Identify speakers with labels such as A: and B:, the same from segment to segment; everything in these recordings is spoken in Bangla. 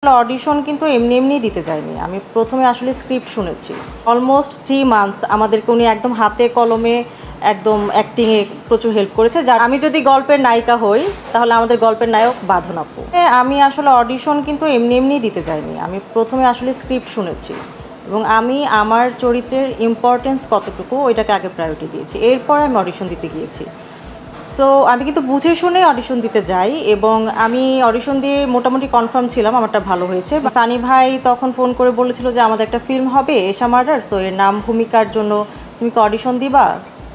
A: অডিশন কিন্তু এমনি এমনি দিতে যাইনি। আমি প্রথমে আসলে স্ক্রিপ্ট শুনেছি। অলমোস্ট 3 মান্থস আমাদেরকে উনি একদম হাতে কলমে একদম অ্যাক্টিংয়ে প্রচুর হেল্প করেছে। আমি যদি গল্পের নায়িকা হই তাহলে আমাদের গল্পের নায়ক বাঁধন আপু। আমি আসলে অডিশন কিন্তু এমনি এমনি দিতে যাইনি। আমি প্রথমে আসলে স্ক্রিপ্ট শুনেছি এবং আমি আমার চরিত্রের ইম্পর্টেন্স কতটুকু ওইটাকে আগে প্রায়োরিটি দিয়েছি। এরপরে আমি অডিশন দিতে গিয়েছি। সো আমি কিন্তু বুঝে শুনে অডিশন দিতে যাই এবং আমি অডিশন দিয়ে মোটামুটি কনফার্ম ছিলাম আমারটা ভালো হয়েছে। সানি ভাই তখন ফোন করে বলেছিল যে আমাদের একটা ফিল্ম হবে এশা মার্ডার, সো এর নাম ভূমিকার জন্য তুমি কি অডিশন দিবা?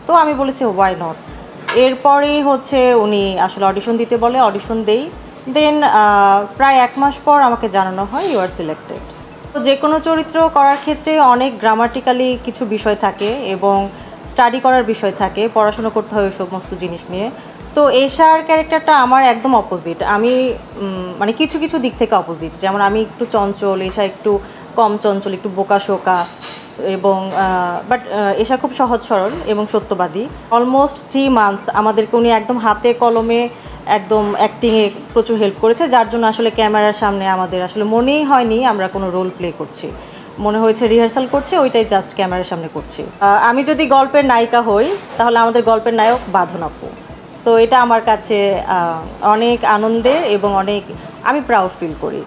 A: তো আমি বলেছি ওয়াই নট। এরপরেই উনি আসলে অডিশন দিতে বলে, অডিশন দেই। দেন প্রায় 1 মাস পর আমাকে জানানো হয় ইউ আর সিলেক্টেড। তো যে কোনো চরিত্র করার ক্ষেত্রে অনেক গ্রামাটিক্যালি কিছু বিষয় থাকে এবং স্টাডি করার বিষয় থাকে, পড়াশোনা করতে হয় ওই সমস্ত জিনিস নিয়ে। তো এশার ক্যারেক্টারটা আমার একদম অপোজিট। আমি মানে কিছু কিছু দিক থেকে অপোজিট। যেমন আমি একটু চঞ্চল, এশা একটু কম চঞ্চল, একটু বোকাশোকা এবং বাট এশা খুব সহজ সরল এবং সত্যবাদী। অলমোস্ট 3 মান্থস আমাদেরকে উনি একদম হাতে কলমে একদম অ্যাক্টিংয়ে প্রচুর হেল্প করেছে, যার জন্য আসলে ক্যামেরার সামনে আমাদের আসলে মনেই হয়নি আমরা কোনো রোল প্লে করছি। মনে হয়েছে রিহার্সাল করছি, ওইটাই জাস্ট ক্যামেরার সামনে করছি। আমি যদি গল্পের নায়িকা হই তাহলে আমাদের গল্পের নায়ক বাঁধন আপু। সো এটা আমার কাছে অনেক আনন্দের এবং অনেক আমি প্রাউড ফিল করি।